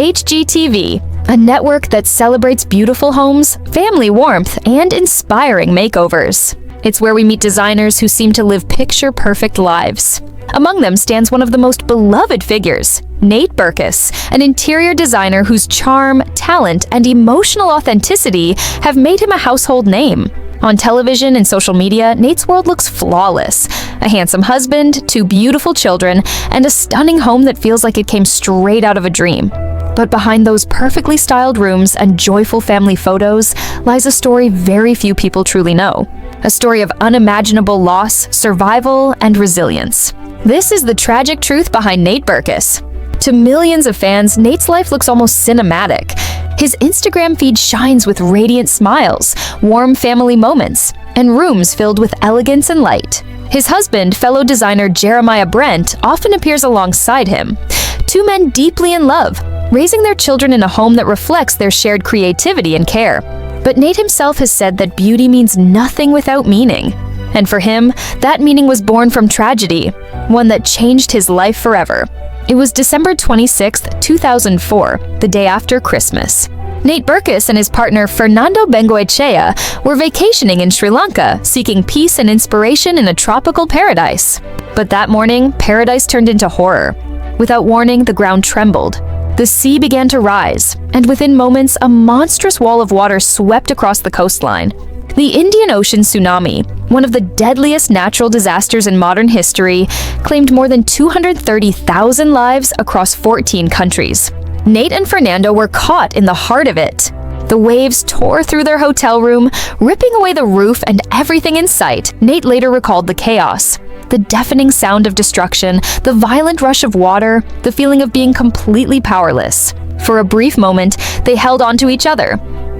HGTV, a network that celebrates beautiful homes, family warmth, and inspiring makeovers. It's where we meet designers who seem to live picture-perfect lives. Among them stands one of the most beloved figures, Nate Berkus, an interior designer whose charm, talent, and emotional authenticity have made him a household name. On television and social media, Nate's world looks flawless. A handsome husband, 2 beautiful children, and a stunning home that feels like it came straight out of a dream. But behind those perfectly styled rooms and joyful family photos lies a story very few people truly know. A story of unimaginable loss, survival, and resilience. This is the tragic truth behind Nate Berkus. To millions of fans, Nate's life looks almost cinematic. His Instagram feed shines with radiant smiles, warm family moments, and rooms filled with elegance and light. His husband, fellow designer Jeremiah Brent, often appears alongside him. 2 men deeply in love, raising their children in a home that reflects their shared creativity and care. But Nate himself has said that beauty means nothing without meaning. And for him, that meaning was born from tragedy, one that changed his life forever. It was December 26, 2004, the day after Christmas. Nate Berkus and his partner Fernando Bengoechea were vacationing in Sri Lanka, seeking peace and inspiration in a tropical paradise. But that morning, paradise turned into horror. Without warning, the ground trembled. The sea began to rise, and within moments, a monstrous wall of water swept across the coastline. The Indian Ocean tsunami, one of the deadliest natural disasters in modern history, claimed more than 230,000 lives across 14 countries. Nate and Fernando were caught in the heart of it. The waves tore through their hotel room, ripping away the roof and everything in sight. Nate later recalled the chaos. The deafening sound of destruction, the violent rush of water, the feeling of being completely powerless. For a brief moment, they held onto each other,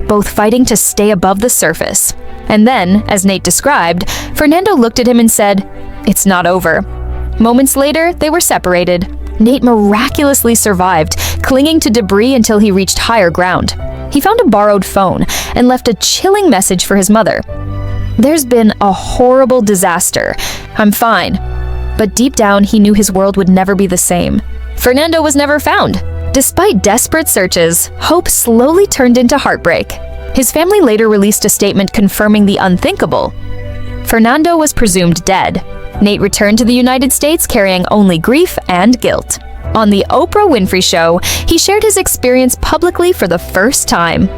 both fighting to stay above the surface. And then, as Nate described, Fernando looked at him and said, "It's not over." Moments later, they were separated. Nate miraculously survived, clinging to debris until he reached higher ground. He found a borrowed phone and left a chilling message for his mother. "There's been a horrible disaster. I'm fine." But deep down, he knew his world would never be the same. Fernando was never found. Despite desperate searches, hope slowly turned into heartbreak. His family later released a statement confirming the unthinkable. Fernando was presumed dead. Nate returned to the United States carrying only grief and guilt. On the Oprah Winfrey Show, he shared his experience publicly for the first time.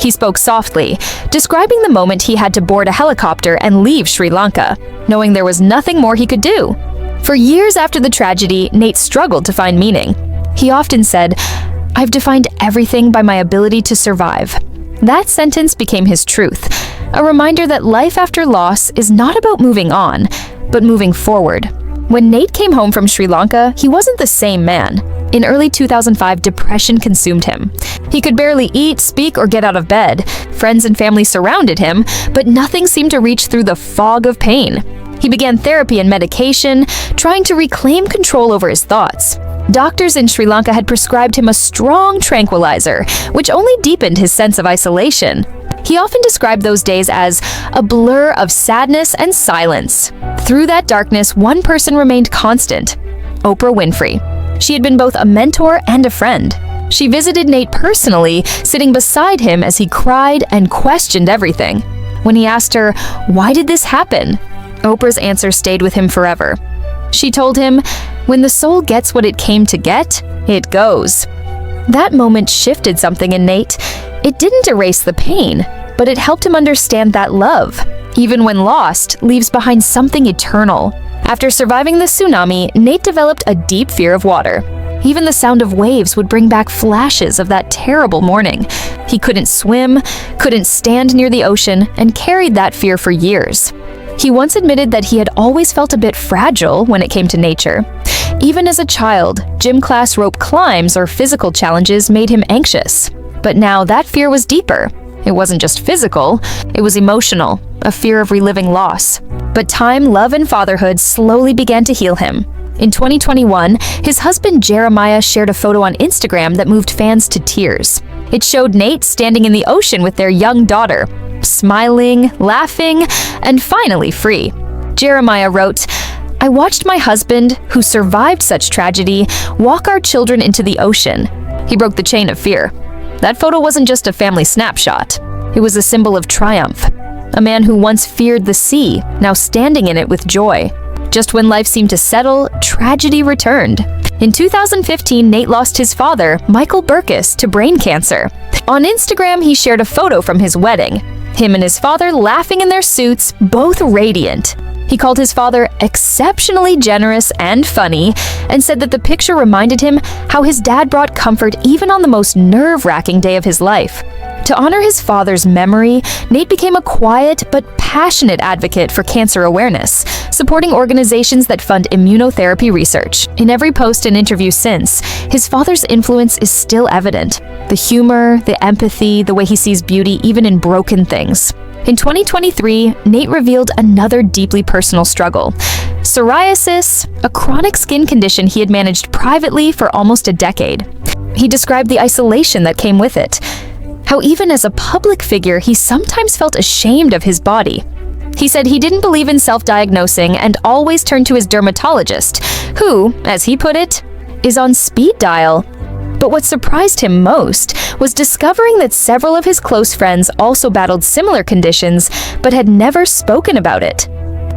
He spoke softly, describing the moment he had to board a helicopter and leave Sri Lanka, knowing there was nothing more he could do. For years after the tragedy, Nate struggled to find meaning. He often said, "I've defined everything by my ability to survive." That sentence became his truth, a reminder that life after loss is not about moving on, but moving forward. When Nate came home from Sri Lanka, he wasn't the same man. In early 2005, depression consumed him. He could barely eat, speak, or get out of bed. Friends and family surrounded him, but nothing seemed to reach through the fog of pain. He began therapy and medication, trying to reclaim control over his thoughts. Doctors in Sri Lanka had prescribed him a strong tranquilizer, which only deepened his sense of isolation. He often described those days as a blur of sadness and silence. Through that darkness, one person remained constant: Oprah Winfrey. She had been both a mentor and a friend. She visited Nate personally, sitting beside him as he cried and questioned everything. When he asked her, "Why did this happen?" Oprah's answer stayed with him forever. She told him, "When the soul gets what it came to get, it goes." That moment shifted something in Nate. It didn't erase the pain, but it helped him understand that love, even when lost, leaves behind something eternal. After surviving the tsunami, Nate developed a deep fear of water. Even the sound of waves would bring back flashes of that terrible morning. He couldn't swim, couldn't stand near the ocean, and carried that fear for years. He once admitted that he had always felt a bit fragile when it came to nature. Even as a child, gym class rope climbs or physical challenges made him anxious. But now that fear was deeper. It wasn't just physical, it was emotional, a fear of reliving loss. But time, love, and fatherhood slowly began to heal him. In 2021, his husband Jeremiah shared a photo on Instagram that moved fans to tears. It showed Nate standing in the ocean with their young daughter, smiling, laughing, and finally free. Jeremiah wrote, "I watched my husband, who survived such tragedy, walk our children into the ocean. He broke the chain of fear. That photo wasn't just a family snapshot. It was a symbol of triumph. A man who once feared the sea, now standing in it with joy. Just when life seemed to settle, tragedy returned. In 2015, Nate lost his father, Michael Berkus, to brain cancer. On Instagram, he shared a photo from his wedding. Him and his father laughing in their suits, both radiant. He called his father exceptionally generous and funny, and said that the picture reminded him how his dad brought comfort even on the most nerve-wracking day of his life. To honor his father's memory, Nate became a quiet but passionate advocate for cancer awareness, supporting organizations that fund immunotherapy research. In every post and interview since, his father's influence is still evident. The humor, the empathy, the way he sees beauty even in broken things. In 2023, Nate revealed another deeply personal struggle. Psoriasis, a chronic skin condition he had managed privately for almost a decade. He described the isolation that came with it. How even as a public figure, he sometimes felt ashamed of his body. He said he didn't believe in self-diagnosing and always turned to his dermatologist, who, as he put it, is on speed dial. But what surprised him most was discovering that several of his close friends also battled similar conditions but had never spoken about it.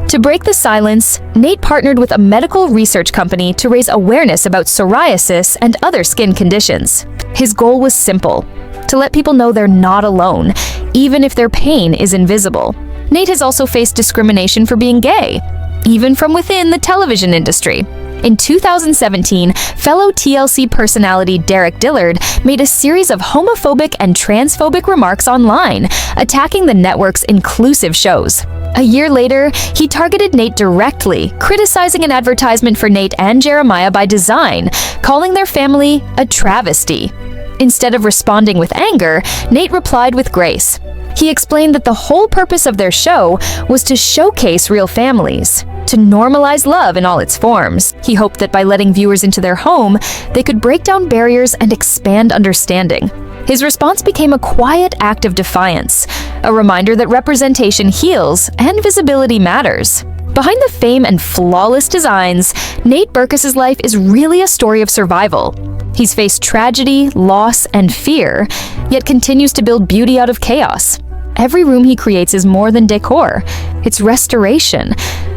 To break the silence, Nate partnered with a medical research company to raise awareness about psoriasis and other skin conditions. His goal was simple: to let people know they're not alone, even if their pain is invisible. Nate has also faced discrimination for being gay, even from within the television industry. In 2017, fellow TLC personality Derek Dillard made a series of homophobic and transphobic remarks online, attacking the network's inclusive shows. A year later, he targeted Nate directly, criticizing an advertisement for Nate and Jeremiah by design, calling their family a travesty. Instead of responding with anger, Nate replied with grace. He explained that the whole purpose of their show was to showcase real families, to normalize love in all its forms. He hoped that by letting viewers into their home, they could break down barriers and expand understanding. His response became a quiet act of defiance, a reminder that representation heals and visibility matters. Behind the fame and flawless designs, Nate Berkus' life is really a story of survival. He's faced tragedy, loss, and fear, yet continues to build beauty out of chaos. Every room he creates is more than decor. It's restoration,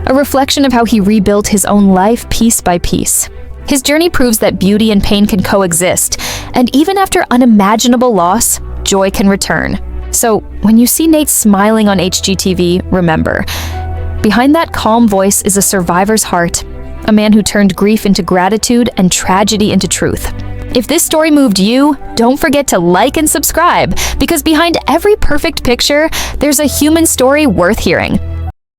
a reflection of how he rebuilt his own life piece by piece. His journey proves that beauty and pain can coexist, and even after unimaginable loss, joy can return. So, when you see Nate smiling on HGTV, remember, behind that calm voice is a survivor's heart, a man who turned grief into gratitude and tragedy into truth. If this story moved you, don't forget to like and subscribe, because behind every perfect picture, there's a human story worth hearing.